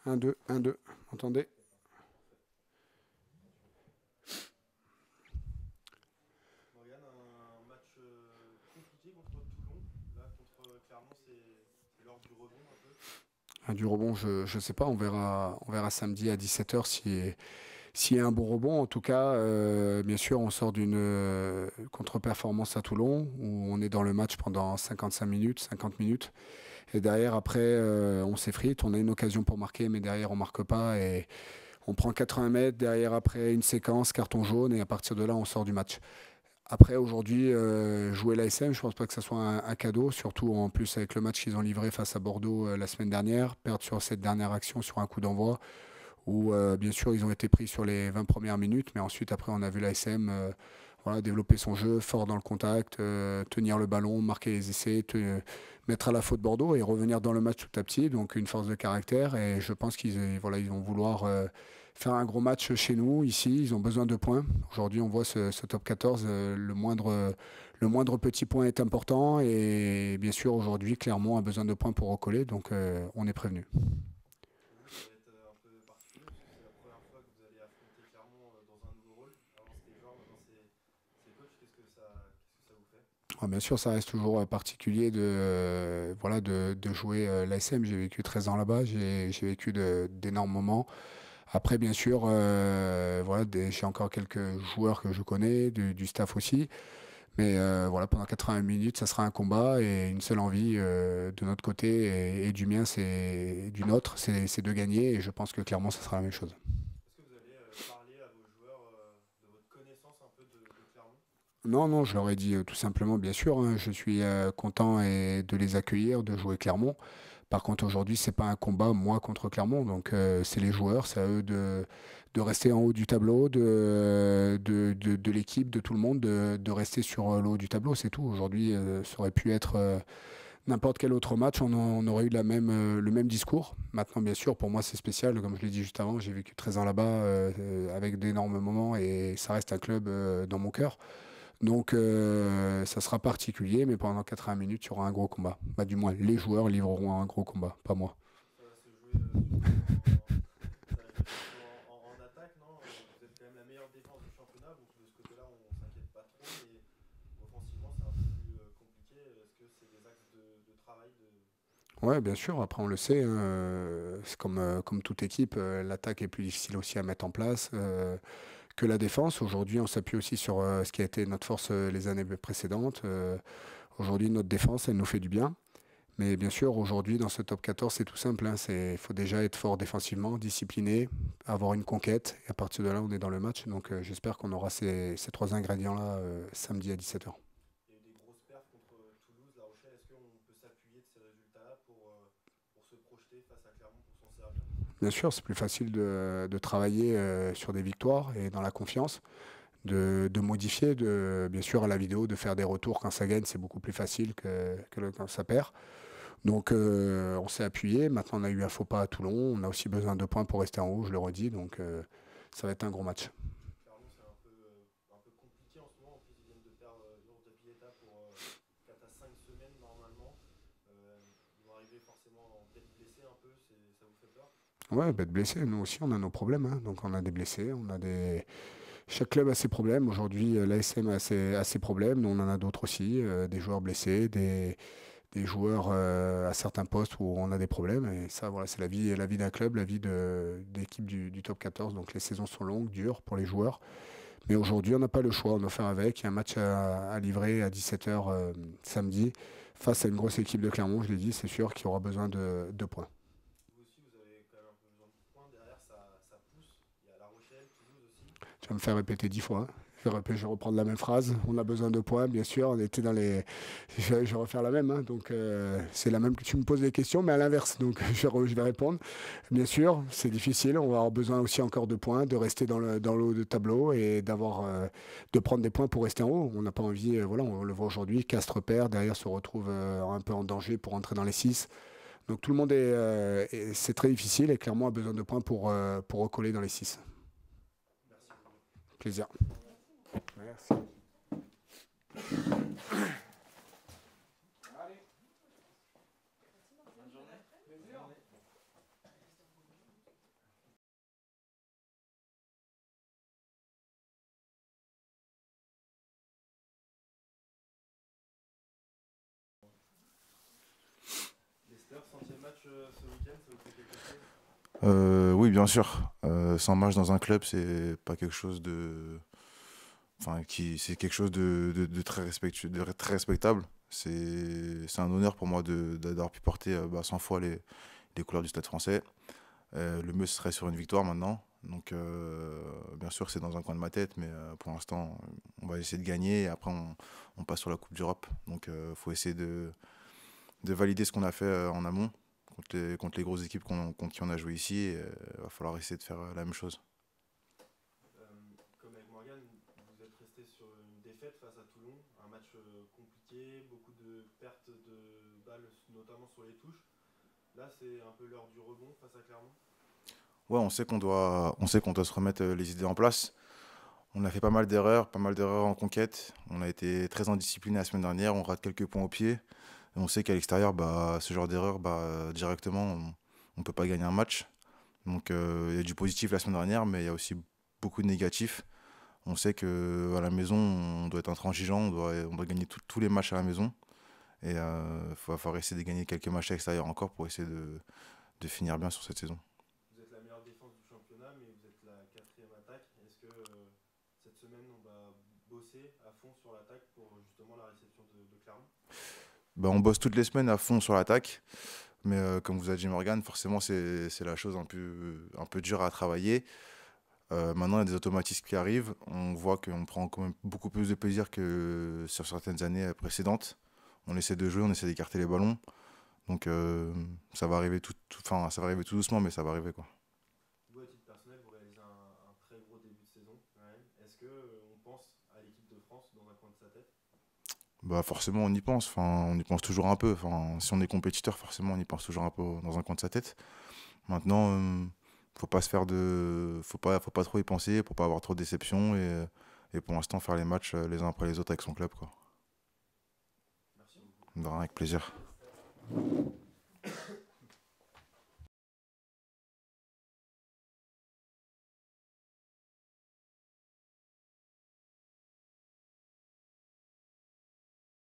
1-2, 1-2. Entendez? Morgane, un match compliqué contre Toulon. Là, contre Clermont, c'est l'heure du rebond un peu. Du rebond, je ne sais pas. On verra samedi à 17h s'il y a un bon rebond. En tout cas, bien sûr, on sort d'une contre-performance à Toulon où on est dans le match pendant 55 minutes, 50 minutes. Et derrière, après, on s'effrite. On a une occasion pour marquer, mais derrière, on marque pas. Et on prend 80 mètres. Derrière, après, une séquence, carton jaune. Et à partir de là, on sort du match. Après, aujourd'hui, jouer l'ASM, je pense pas que ce soit un cadeau, surtout en plus avec le match qu'ils ont livré face à Bordeaux la semaine dernière, perdre sur cette dernière action sur un coup d'envoi, où bien sûr ils ont été pris sur les 20 premières minutes, mais ensuite après on a vu l'ASM voilà, développer son jeu, fort dans le contact, tenir le ballon, marquer les essais, mettre à la faute Bordeaux et revenir dans le match tout à petit, donc une force de caractère, et je pense voilà, ils vont vouloir faire un gros match chez nous, ici, ils ont besoin de points. Aujourd'hui, on voit ce top 14, le moindre petit point est important. Et bien sûr, aujourd'hui, Clermont a besoin de points pour recoller. Donc, on est prévenu. Pour vous, ça va être un peu particulier parce que c'est la première fois que vous allez affronter Clermont dans un nouveau rôle. Avant c'était joueur, maintenant c'est coach. Qu'est-ce que ça vous fait? Bien sûr, ça reste toujours particulier voilà, de jouer l'ASM. J'ai vécu 13 ans là-bas. J'ai vécu d'énormes moments. Après, bien sûr, voilà, j'ai encore quelques joueurs que je connais, du staff aussi. Mais voilà, pendant 80 minutes, ça sera un combat et une seule envie de notre côté et du mien, c'est du nôtre, c'est de gagner. Et je pense que clairement, ça sera la même chose. Est-ce que vous allez parler à vos joueurs de votre connaissance un peu de Clermont? Non, non, je leur ai dit tout simplement, bien sûr, hein, je suis content de les accueillir, de jouer Clermont. Par contre, aujourd'hui, c'est pas un combat moi contre Clermont, donc c'est les joueurs, c'est à eux de rester en haut du tableau, de l'équipe, de tout le monde, de rester sur le haut du tableau, c'est tout. Aujourd'hui, ça aurait pu être n'importe quel autre match, on aurait eu le même discours. Maintenant, bien sûr, pour moi, c'est spécial. Comme je l'ai dit juste avant, j'ai vécu 13 ans là-bas avec d'énormes moments et ça reste un club dans mon cœur. Donc, ça sera particulier, mais pendant 80 minutes, il y aura un gros combat. Bah, du moins, les joueurs livreront un gros combat, pas moi. Ça va se jouer surtout ça va jouer surtout en attaque, non? Vous êtes quand même la meilleure défense du championnat, donc de ce côté-là, on s'inquiète pas trop, mais offensivement, c'est un peu plus compliqué. Est-ce que c'est des axes de travail de... Ouais, bien sûr. Après, on le sait, hein, c'est comme toute équipe, l'attaque est plus difficile aussi à mettre en place que la défense. Aujourd'hui, on s'appuie aussi sur ce qui a été notre force les années précédentes. Aujourd'hui, notre défense, elle nous fait du bien. Mais bien sûr, aujourd'hui, dans ce top 14, c'est tout simple, hein. Il faut déjà être fort défensivement, discipliné, avoir une conquête. Et à partir de là, on est dans le match. Donc j'espère qu'on aura ces trois ingrédients-là samedi à 17h. Il y a eu des grosses perfs contre Toulouse, La Rochelle. Est-ce qu'on peut s'appuyer de ces résultats-là pour se projeter face à Clermont pour s'en servir? Bien sûr, c'est plus facile de travailler sur des victoires et dans la confiance, de modifier, bien sûr, à la vidéo, de faire des retours quand ça gagne, c'est beaucoup plus facile que quand ça perd. Donc on s'est appuyé. Maintenant, on a eu un faux pas à Toulon. On a aussi besoin de points pour rester en haut, je le redis. Donc ça va être un gros match. Clermont, c'est un peu compliqué en ce moment. En plus, ils viennent de perdre Lourdes de Pieta pour 4 à 5 semaines normalement. Ils vont arriver forcément peut-être blessés un peu. Ça vous fait peur? Ouais, bah, être blessé, nous aussi, on a nos problèmes, hein. Donc on a des blessés, chaque club a ses problèmes. Aujourd'hui, l'ASM a ses problèmes. Nous, on en a d'autres aussi. Des joueurs blessés, des joueurs à certains postes où on a des problèmes. Et ça, voilà, c'est la vie d'un club, la vie d'équipe du top 14. Donc les saisons sont longues, dures pour les joueurs. Mais aujourd'hui, on n'a pas le choix. On doit faire avec. Il y a un match à livrer à 17h samedi face à une grosse équipe de Clermont. Je l'ai dit, c'est sûr qu'il y aura besoin de points. Vous aussi, vous avez quand même un peu besoin de points. Derrière, ça pousse. Il y a La Rochelle, Toulouse aussi. Tu vas me faire répéter 10 fois, hein. Je vais reprendre la même phrase. On a besoin de points, bien sûr. On était dans les. Je vais refaire la même, hein. Donc, c'est la même que tu me poses des questions, mais à l'inverse. Donc, je vais répondre. Bien sûr, c'est difficile. On va avoir besoin aussi encore de points, de rester dans le haut de tableau et de prendre des points pour rester en haut. On n'a pas envie. Voilà, on le voit aujourd'hui. Castres perd. Derrière, se retrouve un peu en danger pour entrer dans les 6. Donc, tout le monde c'est très difficile et clairement a besoin de points pour recoller dans les 6. Merci beaucoup. Plaisir. Merci. ressenti le match ce week-end? Ça vous fait quelque chose? Oui, bien sûr. 100 matchs dans un club, c'est pas quelque chose de. Enfin, c'est quelque chose de très respectueux, de très respectable. C'est un honneur pour moi d'avoir pu porter 100 fois les couleurs du Stade français. Le mieux serait sur une victoire maintenant. Donc, bien sûr, c'est dans un coin de ma tête, mais pour l'instant, on va essayer de gagner et après, on passe sur la Coupe d'Europe. Donc, il faut essayer de valider ce qu'on a fait en amont contre les grosses équipes contre qui on a joué ici. Et, il va falloir essayer de faire la même chose. Comme avec Morgan, vous êtes resté sur une défaite face à Toulon, un match compliqué, beaucoup de pertes de balles, notamment sur les touches. Là, c'est un peu l'heure du rebond face à Clermont. Ouais, on sait qu'on doit se remettre les idées en place. On a fait pas mal d'erreurs en conquête. On a été très indiscipliné la semaine dernière. On rate quelques points au pied. Et on sait qu'à l'extérieur, ce genre d'erreur, directement, on ne peut pas gagner un match. Donc il y a du positif la semaine dernière, mais il y a aussi beaucoup de négatifs. On sait qu'à la maison, on doit être intransigeant, on doit gagner tous les matchs à la maison. Et il va falloir essayer de gagner quelques matchs à l'extérieur encore pour essayer de finir bien sur cette saison. Vous êtes la meilleure défense du championnat, mais vous êtes la quatrième attaque. Est-ce que cette semaine, on va bosser à fond sur l'attaque pour justement la réception de Clermont? On bosse toutes les semaines à fond sur l'attaque. Mais comme vous a dit Morgan, forcément, c'est la chose un peu dure à travailler. Maintenant, il y a des automatismes qui arrivent. On voit qu'on prend quand même beaucoup plus de plaisir que sur certaines années précédentes. On essaie de jouer, on essaie d'écarter les ballons. Donc ça va arriver enfin, ça va arriver tout doucement, mais ça va arriver quoi. Vous, à titre personnel, vous réalisez un très gros début de saison quand même. Est-ce qu'on pense à l'équipe de France dans un coin de sa tête? Forcément, on y pense. Enfin, on y pense toujours un peu. Enfin, si on est compétiteur, forcément, on y pense toujours un peu dans un coin de sa tête. Maintenant, faut pas trop y penser pour pas avoir trop de déception et pour l'instant faire les matchs les uns après les autres avec son club quoi. Merci beaucoup. De rien, avec plaisir.